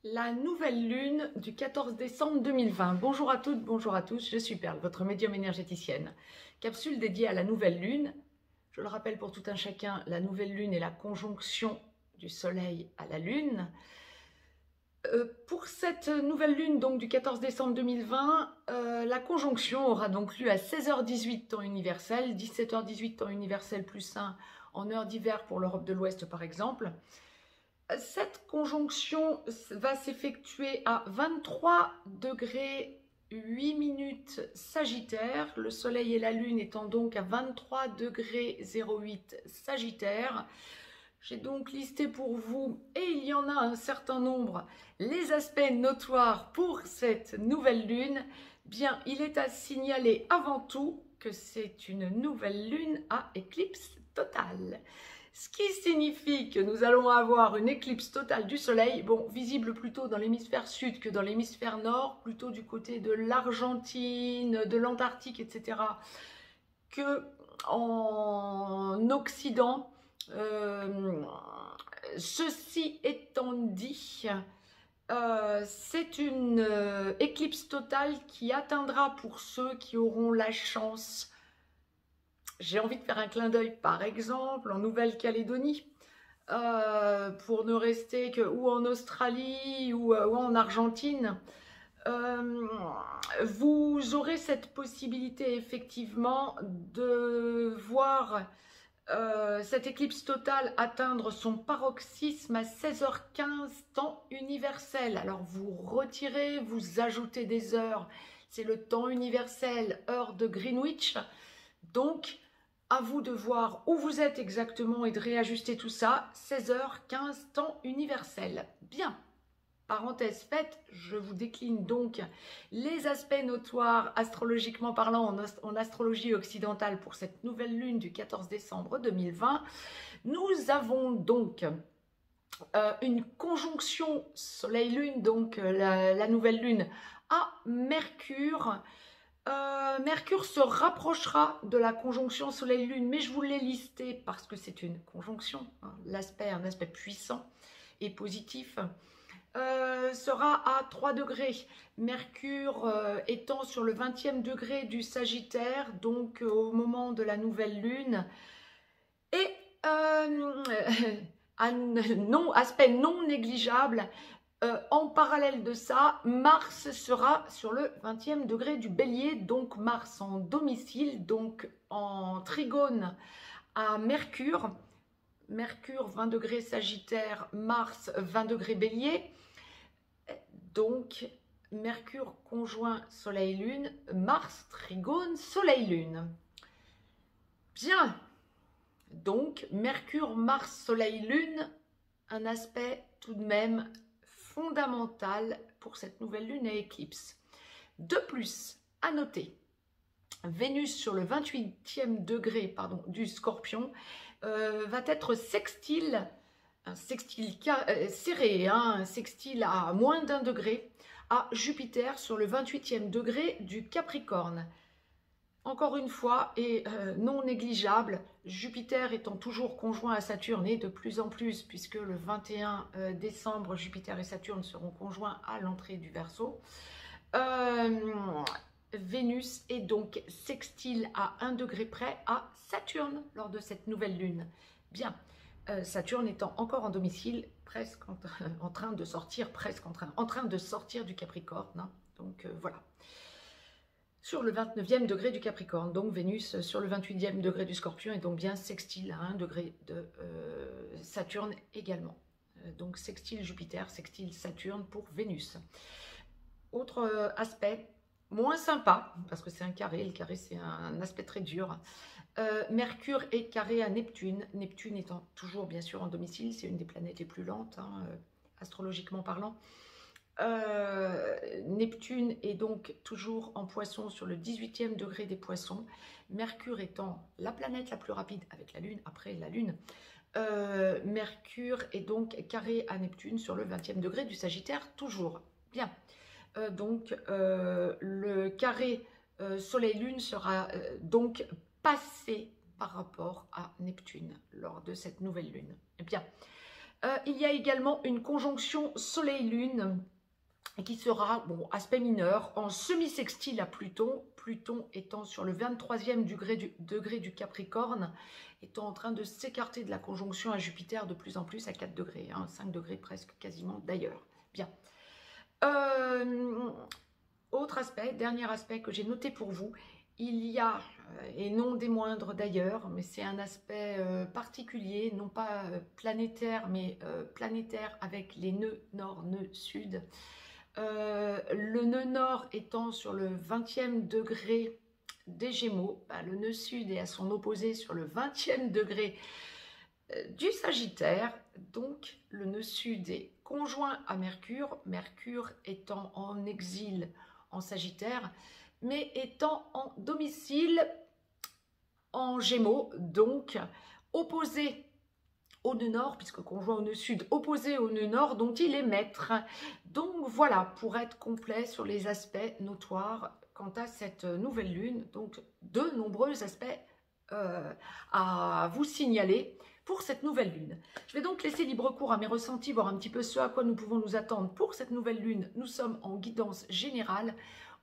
La nouvelle lune du 14 décembre 2020. Bonjour à toutes, bonjour à tous, je suis Perle, votre médium énergéticienne. Capsule dédiée à la nouvelle lune. Je le rappelle pour tout un chacun, la nouvelle lune est la conjonction du soleil à la lune. Pour cette nouvelle lune donc du 14 décembre 2020, la conjonction aura donc lieu à 16h18 temps universel, 17h18 temps universel plus 1 en heure d'hiver pour l'Europe de l'Ouest par exemple. Cette conjonction va s'effectuer à 23 degrés 8 minutes Sagittaire, le Soleil et la Lune étant donc à 23 degrés 08 Sagittaire. J'ai donc listé pour vous, et il y en a un certain nombre, les aspects notoires pour cette nouvelle lune. Bien, il est à signaler avant tout que c'est une nouvelle lune à éclipse totale. Ce qui signifie que nous allons avoir une éclipse totale du soleil, bon, visible plutôt dans l'hémisphère sud que dans l'hémisphère nord, plutôt du côté de l'Argentine, de l'Antarctique, etc., que en Occident. Ceci étant dit, c'est une éclipse totale qui atteindra pour ceux qui auront la chance. J'ai envie de faire un clin d'œil, par exemple, en Nouvelle-Calédonie, pour ne rester que ou en Australie ou en Argentine. Vous aurez cette possibilité, effectivement, de voir cette éclipse totale atteindre son paroxysme à 16h15 temps universel. Alors, vous retirez, vous ajoutez des heures. C'est le temps universel, heure de Greenwich. Donc, à vous de voir où vous êtes exactement et de réajuster tout ça. 16h15 temps universel. Bien, parenthèse faite, je vous décline donc les aspects notoires astrologiquement parlant en astrologie occidentale pour cette nouvelle lune du 14 décembre 2020. Nous avons donc une conjonction soleil-lune, donc la nouvelle lune à Mercure. Mercure se rapprochera de la conjonction Soleil-Lune, mais je vous l'ai listé parce que c'est une conjonction, hein, un aspect puissant et positif, sera à 3 degrés. Mercure étant sur le 20e degré du Sagittaire, donc au moment de la nouvelle lune, et aspect non négligeable. En parallèle de ça, Mars sera sur le 20e degré du Bélier, donc Mars en domicile, donc en trigone à Mercure. Mercure 20 degrés Sagittaire, Mars 20 degrés Bélier. Donc Mercure conjoint Soleil-Lune, Mars trigone Soleil-Lune. Bien, donc Mercure, Mars, Soleil-Lune, un aspect tout de même fondamental pour cette nouvelle lune et éclipse. De plus, à noter, Vénus sur le 28e degré du Scorpion va être sextile, un sextile serré, hein, un sextile à moins d'1 degré, à Jupiter sur le 28e degré du Capricorne. Encore une fois, et non négligeable, Jupiter étant toujours conjoint à Saturne et de plus en plus, puisque le 21 décembre, Jupiter et Saturne seront conjoints à l'entrée du Verseau. Vénus est donc sextile à 1 degré près à Saturne lors de cette nouvelle lune. Bien, Saturne étant encore en domicile, presque en train de sortir, en train de sortir du Capricorne. Hein, donc voilà. Sur le 29e degré du Capricorne, donc Vénus sur le 28e degré du Scorpion et donc bien sextile à 1 degré de Saturne également. Donc sextile Jupiter, sextile Saturne pour Vénus. Autre aspect moins sympa, parce que c'est un carré, le carré c'est un aspect très dur. Mercure est carré à Neptune, Neptune étant toujours bien sûr en domicile, c'est une des planètes les plus lentes, hein, astrologiquement parlant. Neptune est donc toujours en Poisson sur le 18e degré des Poissons, Mercure étant la planète la plus rapide avec la Lune, après la Lune. Mercure est donc carré à Neptune sur le 20e degré du Sagittaire, toujours. Bien, donc le carré Soleil-Lune sera donc passé par rapport à Neptune lors de cette nouvelle Lune. Bien. Il y a également une conjonction Soleil-Lune qui sera, bon, aspect mineur, en semi-sextile à Pluton, Pluton étant sur le 23e degré du Capricorne, étant en train de s'écarter de la conjonction à Jupiter de plus en plus à 4 degrés, hein, 5 degrés presque quasiment d'ailleurs. Bien. Autre aspect, dernier aspect que j'ai noté pour vous, il y a, et non des moindres d'ailleurs, mais c'est un aspect particulier, non pas planétaire, mais planétaire avec les nœuds nord, nœuds sud. Le nœud nord étant sur le 20e degré des Gémeaux, le nœud sud est à son opposé sur le 20e degré du Sagittaire, donc le nœud sud est conjoint à Mercure, Mercure étant en exil en Sagittaire, mais étant en domicile en Gémeaux, donc opposé au nœud nord, puisque conjoint au nœud sud, opposé au nœud nord dont il est maître. Donc voilà, pour être complet sur les aspects notoires quant à cette nouvelle lune, donc de nombreux aspects à vous signaler pour cette nouvelle lune. Je vais donc laisser libre cours à mes ressentis, voir un petit peu ce à quoi nous pouvons nous attendre pour cette nouvelle lune. Nous sommes en guidance générale,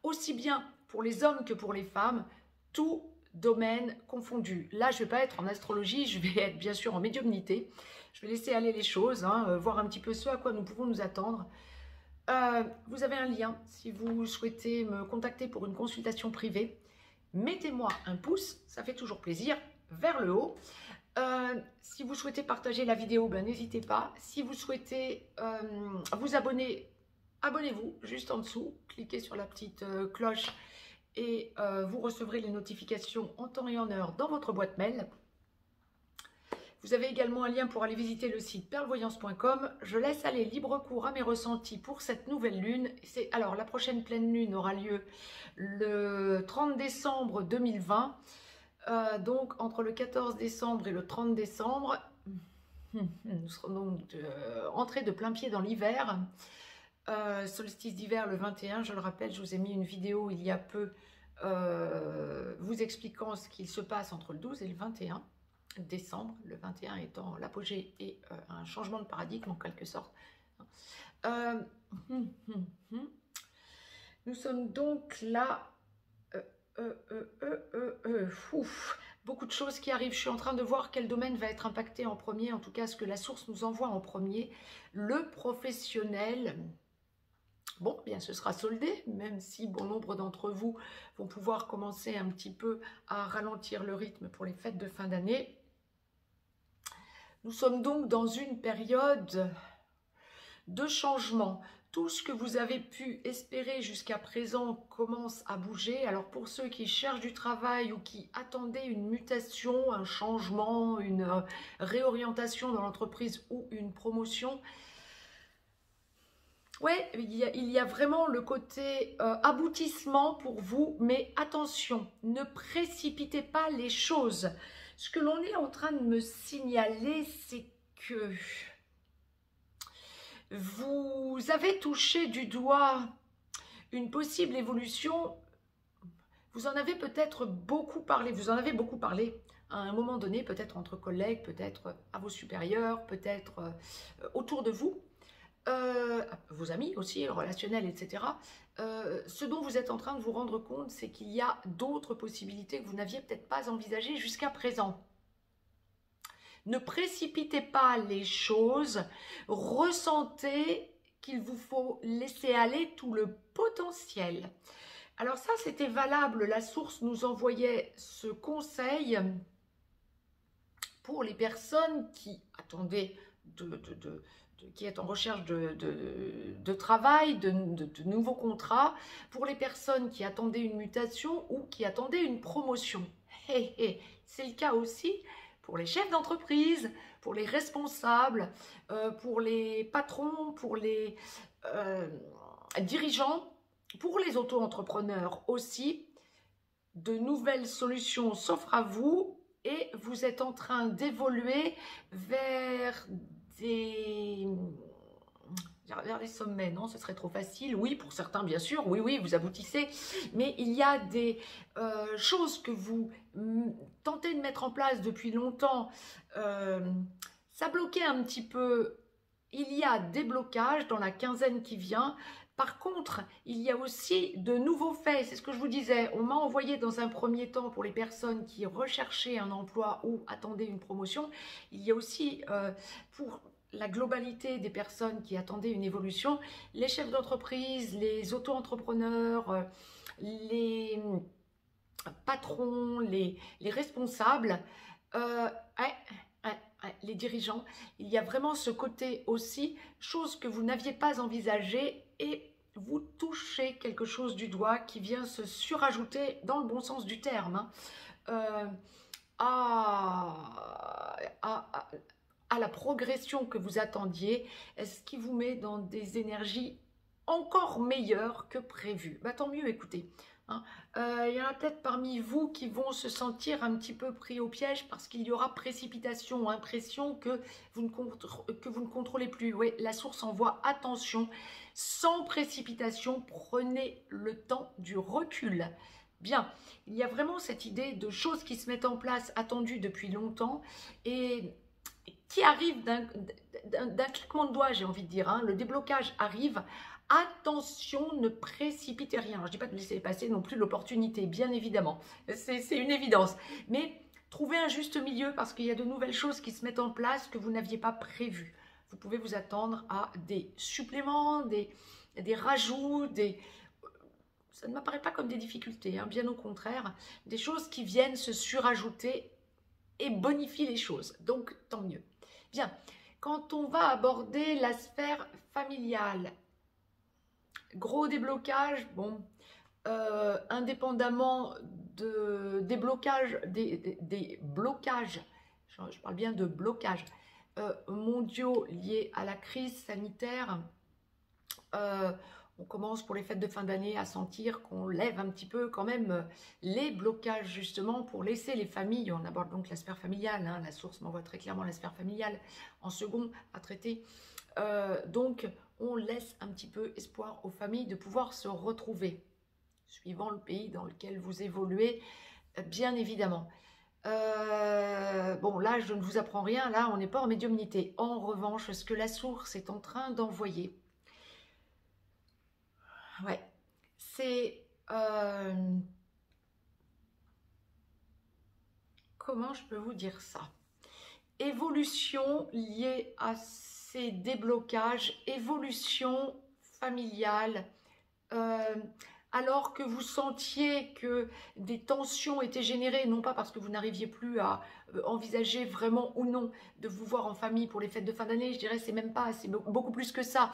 aussi bien pour les hommes que pour les femmes, tout domaine confondu. Là, je ne vais pas être en astrologie, je vais être bien sûr en médiumnité. Je vais laisser aller les choses, hein, voir un petit peu ce à quoi nous pouvons nous attendre. Vous avez un lien si vous souhaitez me contacter pour une consultation privée. Mettez-moi un pouce, ça fait toujours plaisir, vers le haut. Si vous souhaitez partager la vidéo, n'hésitez pas. Si vous souhaitez vous abonner, abonnez-vous juste en dessous. Cliquez sur la petite cloche et vous recevrez les notifications en temps et en heure dans votre boîte mail. Vous avez également un lien pour aller visiter le site perlevoyance.com. Je laisse aller libre cours à mes ressentis pour cette nouvelle lune. Alors, la prochaine pleine lune aura lieu le 30 décembre 2020. Donc, entre le 14 décembre et le 30 décembre, nous serons donc entrés de plein pied dans l'hiver. Solstice d'hiver le 21, je le rappelle, je vous ai mis une vidéo il y a peu vous expliquant ce qu'il se passe entre le 12 et le 21 décembre, le 21 étant l'apogée et un changement de paradigme en quelque sorte. Nous sommes donc là, beaucoup de choses qui arrivent. Je suis en train de voir quel domaine va être impacté en premier, en tout cas ce que la source nous envoie en premier. Le professionnel. Bon, bien ce sera soldé, même si bon nombre d'entre vous vont pouvoir commencer un petit peu à ralentir le rythme pour les fêtes de fin d'année. Nous sommes donc dans une période de changement. Tout ce que vous avez pu espérer jusqu'à présent commence à bouger. Alors pour ceux qui cherchent du travail ou qui attendaient une mutation, un changement, une réorientation dans l'entreprise ou une promotion, ouais, il y a vraiment le côté aboutissement pour vous, mais attention, ne précipitez pas les choses. Ce que l'on est en train de me signaler, c'est que vous avez touché du doigt une possible évolution. Vous en avez peut-être beaucoup parlé, à un moment donné, peut-être entre collègues, peut-être à vos supérieurs, peut-être autour de vous. Vos amis aussi, relationnels, etc. Ce dont vous êtes en train de vous rendre compte, c'est qu'il y a d'autres possibilités que vous n'aviez peut-être pas envisagées jusqu'à présent. Ne précipitez pas les choses, ressentez qu'il vous faut laisser aller tout le potentiel. Alors ça, c'était valable, la source nous envoyait ce conseil pour les personnes qui attendaient qui est en recherche de travail, de nouveaux contrats, pour les personnes qui attendaient une mutation ou qui attendaient une promotion. C'est le cas aussi pour les chefs d'entreprise, pour les responsables, pour les patrons, pour les dirigeants, pour les auto-entrepreneurs aussi. De nouvelles solutions s'offrent à vous et vous êtes en train d'évoluer vers des sommets. Non, ce serait trop facile. Oui, pour certains, bien sûr. Oui, oui, vous aboutissez. Mais il y a des choses que vous tentez de mettre en place depuis longtemps. Ça bloquait un petit peu il y a des blocages dans la quinzaine qui vient. Par contre, il y a aussi de nouveaux faits, c'est ce que je vous disais. On m'a envoyé dans un premier temps pour les personnes qui recherchaient un emploi ou attendaient une promotion. Il y a aussi pour la globalité des personnes qui attendaient une évolution, les chefs d'entreprise, les auto-entrepreneurs, les patrons, les responsables, les dirigeants, il y a vraiment ce côté aussi, chose que vous n'aviez pas envisagée et vous touchez quelque chose du doigt qui vient se surajouter dans le bon sens du terme à la progression que vous attendiez, ce qui vous met dans des énergies encore meilleures que prévues. Bah, tant mieux, écoutez. Il y en a peut-être parmi vous qui vont se sentir un petit peu pris au piège parce qu'il y aura précipitation, impression que vous ne contrôlez plus. Oui, la source envoie attention, sans précipitation, prenez le temps du recul. Bien, il y a vraiment cette idée de choses qui se mettent en place, attendues depuis longtemps et qui arrivent d'un claquement de doigts, j'ai envie de dire. Le déblocage arrive. Attention, ne précipitez rien. Je ne dis pas de laisser passer non plus l'opportunité, bien évidemment. C'est une évidence. Mais trouvez un juste milieu parce qu'il y a de nouvelles choses qui se mettent en place que vous n'aviez pas prévues. Vous pouvez vous attendre à des suppléments, des rajouts, ça ne m'apparaît pas comme des difficultés, bien au contraire. Des choses qui viennent se surajouter et bonifient les choses. Donc, tant mieux. Bien, quand on va aborder la sphère familiale, gros déblocage, bon, indépendamment des blocages, des blocages, je parle bien de blocages mondiaux liés à la crise sanitaire, on commence pour les fêtes de fin d'année à sentir qu'on lève un petit peu quand même les blocages justement pour laisser les familles, on aborde donc la sphère familiale, la source m'envoie très clairement la sphère familiale en second à traiter, donc on laisse un petit peu espoir aux familles de pouvoir se retrouver, suivant le pays dans lequel vous évoluez, bien évidemment. Bon, là, je ne vous apprends rien, là, on n'est pas en médiumnité. En revanche, ce que la source est en train d'envoyer, ouais, c'est... comment je peux vous dire ça? Évolution liée à ces déblocages, évolution familiale, alors que vous sentiez que des tensions étaient générées, non pas parce que vous n'arriviez plus à envisager vraiment ou non de vous voir en famille pour les fêtes de fin d'année, je dirais c'est même pas, c'est beaucoup plus que ça.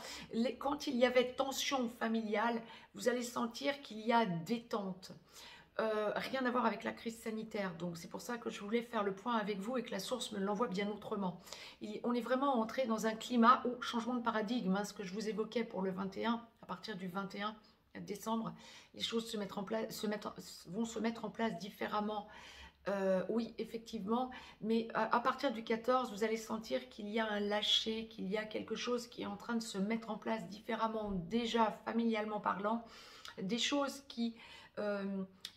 Quand il y avait tension familiale, vous allez sentir qu'il y a détente. Rien à voir avec la crise sanitaire, donc c'est pour ça que je voulais faire le point avec vous et que la source me l'envoie bien autrement. On est vraiment entré dans un climat où changement de paradigme, ce que je vous évoquais pour le 21, à partir du 21 décembre, les choses vont se mettre en place différemment. Oui, effectivement, mais à partir du 14, vous allez sentir qu'il y a un lâcher, qu'il y a quelque chose qui est en train de se mettre en place différemment, déjà familialement parlant, des choses qui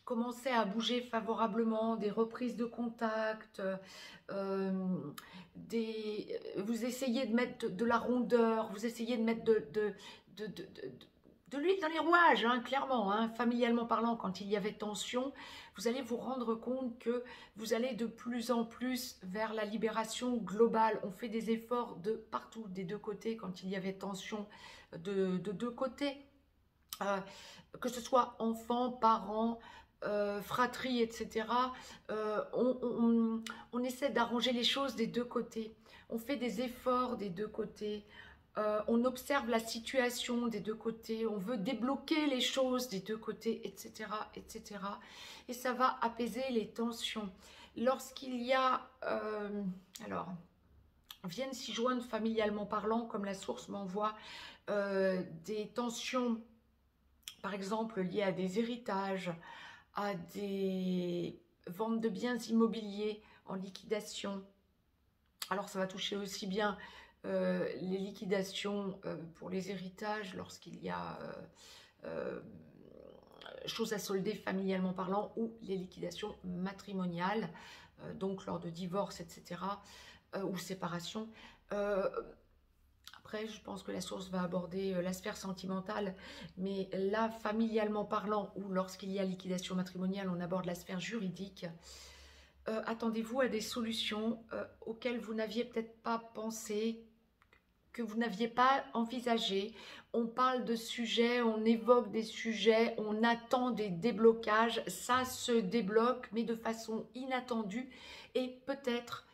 commençaient à bouger favorablement, des reprises de contact, vous essayez de mettre de la rondeur, vous essayez de mettre de l'huile dans les rouages, clairement, familialement parlant, quand il y avait tension, vous allez vous rendre compte que vous allez de plus en plus vers la libération globale. On fait des efforts de partout, des deux côtés, quand il y avait tension de deux côtés, que ce soit enfants, parents, fratrie, etc. On essaie d'arranger les choses des deux côtés. On fait des efforts des deux côtés. On observe la situation des deux côtés, on veut débloquer les choses des deux côtés, etc., etc. Et ça va apaiser les tensions. Lorsqu'il y a... alors, viennent s'y joindre familialement parlant, comme la source m'envoie, des tensions, par exemple, liées à des héritages, à des ventes de biens immobiliers en liquidation. Alors, ça va toucher aussi bien... les liquidations pour les héritages lorsqu'il y a choses à solder familialement parlant ou les liquidations matrimoniales, donc lors de divorce, etc. Ou séparation. Après, je pense que la source va aborder la sphère sentimentale, mais là, familialement parlant, ou lorsqu'il y a liquidation matrimoniale, on aborde la sphère juridique. Attendez-vous à des solutions auxquelles vous n'aviez peut-être pas pensé, que vous n'aviez pas envisagé. On parle de sujets, on évoque des sujets, on attend des déblocages. Ça se débloque, mais de façon inattendue et peut-être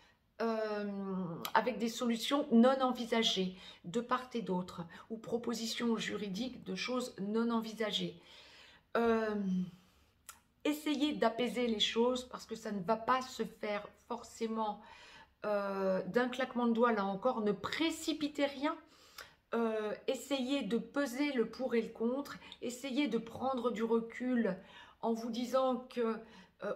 avec des solutions non envisagées de part et d'autre, ou propositions juridiques de choses non envisagées. Essayez d'apaiser les choses parce que ça ne va pas se faire forcément d'un claquement de doigts. Là encore, ne précipitez rien. Essayez de peser le pour et le contre. Essayez de prendre du recul en vous disant que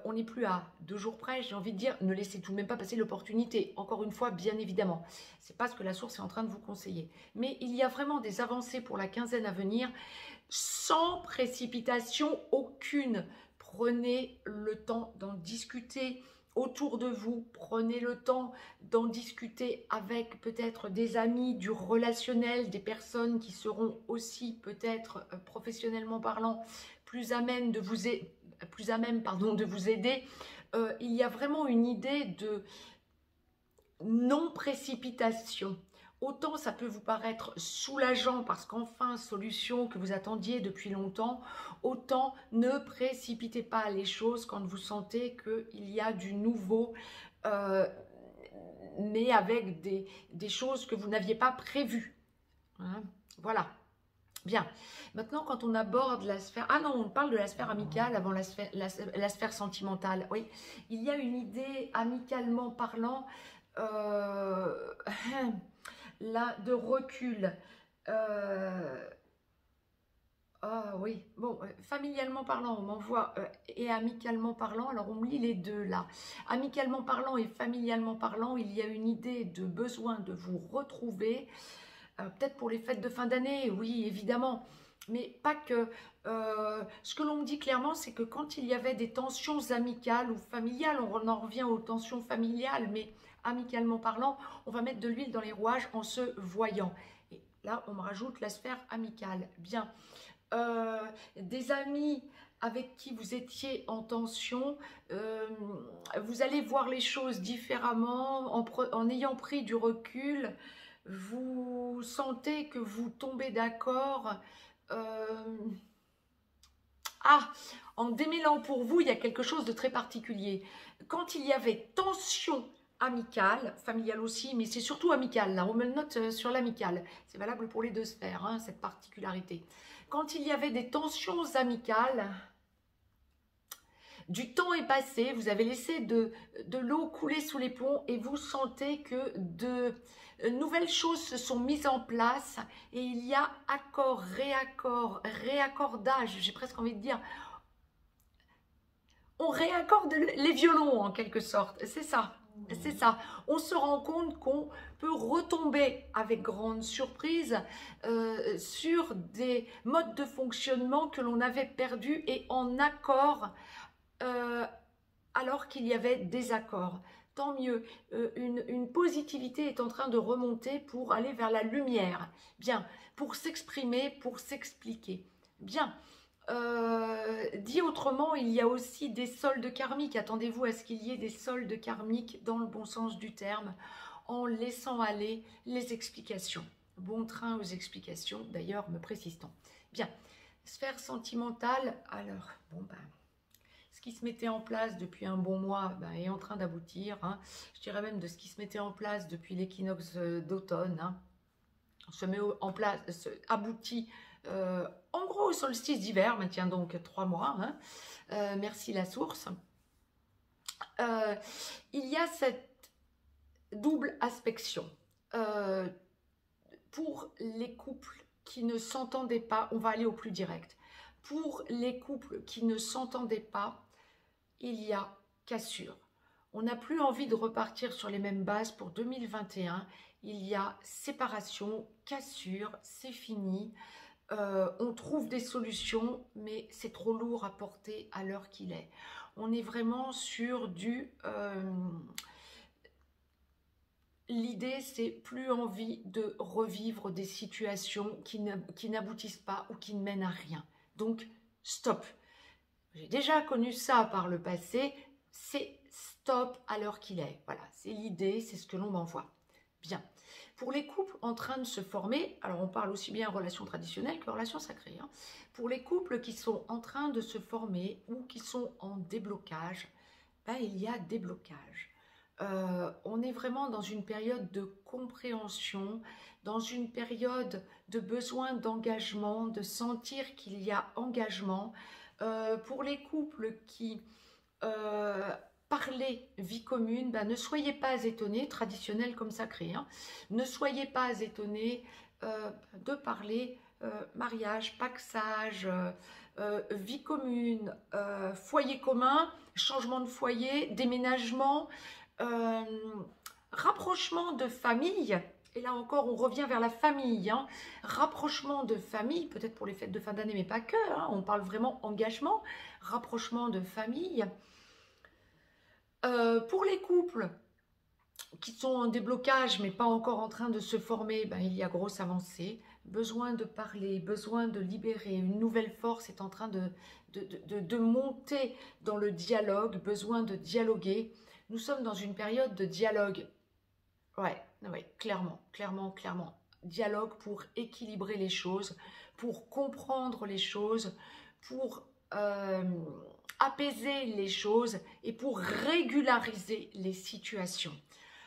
on n'est plus à 2 jours près. J'ai envie de dire, ne laissez tout de même pas passer l'opportunité. Encore une fois, bien évidemment, c'est pas ce que la source est en train de vous conseiller. Mais il y a vraiment des avancées pour la quinzaine à venir, sans précipitation aucune. Prenez le temps d'en discuter autour de vous, prenez le temps d'en discuter avec peut-être des amis, du relationnel, des personnes qui seront aussi peut-être professionnellement parlant plus à même de vous aider. Il y a vraiment une idée de non-précipitation. Autant ça peut vous paraître soulageant parce qu'enfin, solution que vous attendiez depuis longtemps, autant ne précipitez pas les choses quand vous sentez qu'il y a du nouveau, mais avec des choses que vous n'aviez pas prévues. Hein, voilà. Bien. Maintenant, quand on aborde la sphère... Ah non, on parle de la sphère amicale avant la sphère sentimentale. Oui, il y a une idée, amicalement parlant, là, de recul. Ah oui, bon, familialement parlant, on m'envoie et amicalement parlant, alors on me lit les deux là. Amicalement parlant et familialement parlant, il y a une idée de besoin de vous retrouver, peut-être pour les fêtes de fin d'année, oui, évidemment, mais pas que. Ce que l'on me dit clairement, c'est que quand il y avait des tensions amicales ou familiales, on en revient aux tensions familiales, mais amicalement parlant, on va mettre de l'huile dans les rouages en se voyant. Et là, on me rajoute la sphère amicale. Bien. Des amis avec qui vous étiez en tension, vous allez voir les choses différemment en ayant pris du recul. Vous sentez que vous tombez d'accord. En démêlant pour vous, il y a quelque chose de très particulier. Quand il y avait tension amicale, familiale aussi, mais c'est surtout amicale. Là, on me le note sur l'amicale. C'est valable pour les deux sphères, hein, cette particularité. Quand il y avait des tensions amicales, du temps est passé, vous avez laissé de l'eau couler sous les ponts et vous sentez que de nouvelles choses se sont mises en place et il y a accord, réaccordage, j'ai presque envie de dire, on réaccorde les violons en quelque sorte, c'est ça. C'est ça, on se rend compte qu'on peut retomber avec grande surprise sur des modes de fonctionnement que l'on avait perdus et en accord alors qu'il y avait des accords. Tant mieux, une positivité est en train de remonter pour aller vers la lumière. Bien, pour s'exprimer, pour s'expliquer. Bien. Dit autrement, il y a aussi des soldes karmiques. Attendez-vous à ce qu'il y ait des soldes karmiques dans le bon sens du terme, en laissant aller les explications. Bon train aux explications, d'ailleurs, me précise-t-on. Bien, sphère sentimentale, alors, bon ben, ce qui se mettait en place depuis un bon mois est en train d'aboutir. Hein. Je dirais même de ce qui se mettait en place depuis l'équinoxe d'automne. Hein. Se met en place, aboutit en gros au solstice d'hiver, maintient donc 3 mois, hein. Merci la source. Il y a cette double aspection. Pour les couples qui ne s'entendaient pas, on va aller au plus direct. Pour les couples qui ne s'entendaient pas, il y a cassure. On n'a plus envie de repartir sur les mêmes bases pour 2021. Il y a séparation, cassure, c'est fini. On trouve des solutions, mais c'est trop lourd à porter à l'heure qu'il est. On est vraiment sur du... l'idée, c'est plus envie de revivre des situations qui n'aboutissent pas ou qui ne mènent à rien. Donc, stop. J'ai déjà connu ça par le passé, c'est stop à l'heure qu'il est. Voilà, c'est l'idée, c'est ce que l'on m'envoie. Bien. Pour les couples en train de se former, alors on parle aussi bien relations traditionnelles que relations sacrées. Hein. Pour les couples qui sont en train de se former ou qui sont en déblocage, ben, il y a des blocages. On est vraiment dans une période de compréhension, dans une période de besoin d'engagement, de sentir qu'il y a engagement. Pour les couples qui parlez vie commune, ben, ne soyez pas étonnés, traditionnel comme sacré, hein, ne soyez pas étonnés de parler mariage, pacsage, vie commune, foyer commun, changement de foyer, déménagement, rapprochement de famille. Et là encore, on revient vers la famille. Hein. Rapprochement de famille, peut-être pour les fêtes de fin d'année, mais pas que. Hein. On parle vraiment engagement, rapprochement de famille. Pour les couples qui sont en déblocage, mais pas encore en train de se former, ben, il y a grosse avancée. Besoin de parler, besoin de libérer. Une nouvelle force est en train de monter dans le dialogue. Besoin de dialoguer. Nous sommes dans une période de dialogue. Ouais, clairement. Dialogue pour équilibrer les choses, pour comprendre les choses, pour apaiser les choses et pour régulariser les situations.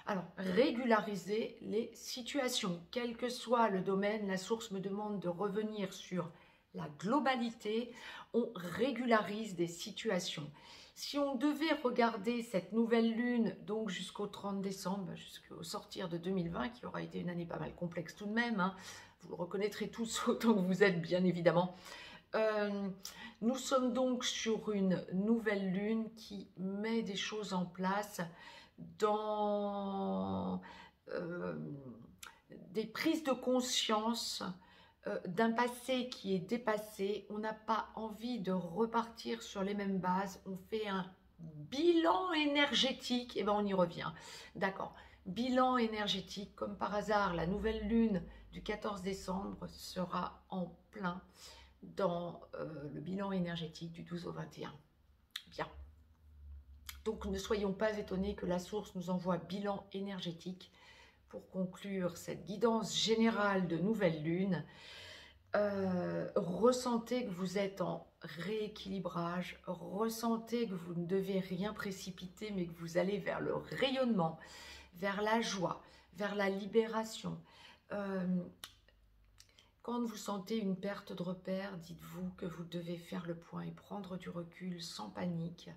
Alors, régulariser les situations, quel que soit le domaine, la source me demande de revenir sur la globalité, on régularise des situations. Si on devait regarder cette nouvelle lune, donc jusqu'au 30 décembre, jusqu'au sortir de 2020, qui aura été une année pas mal complexe tout de même, hein, vous le reconnaîtrez tous autant que vous êtes, bien évidemment. Nous sommes donc sur une nouvelle lune qui met des choses en place dans des prises de conscience d'un passé qui est dépassé. On n'a pas envie de repartir sur les mêmes bases. On fait un bilan énergétique. Et ben on y revient. D'accord. Bilan énergétique. Comme par hasard, la nouvelle lune du 14 décembre sera en plein dans le bilan énergétique du 12 au 21. Bien. Donc ne soyons pas étonnés que la source nous envoie bilan énergétique pour conclure cette guidance générale de nouvelle lune. Ressentez que vous êtes en rééquilibrage, ressentez que vous ne devez rien précipiter mais que vous allez vers le rayonnement, vers la joie, vers la libération. Quand vous sentez une perte de repère, dites-vous que vous devez faire le point et prendre du recul sans panique.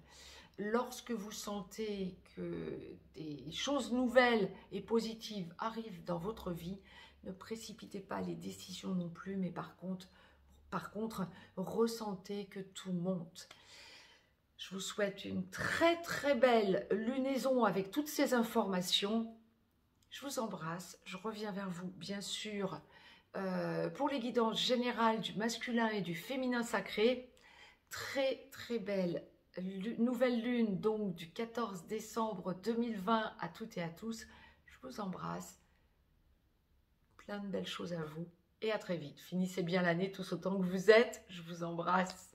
Lorsque vous sentez que des choses nouvelles et positives arrivent dans votre vie, ne précipitez pas les décisions non plus, mais par contre, ressentez que tout monte. Je vous souhaite une très très belle lunaison avec toutes ces informations. Je vous embrasse, je reviens vers vous bien sûr pour les guidances générales du masculin et du féminin sacré. Très très belle nouvelle lune donc du 14 décembre 2020 à toutes et à tous. Je vous embrasse. Plein de belles choses à vous et à très vite. Finissez bien l'année tous autant que vous êtes. Je vous embrasse.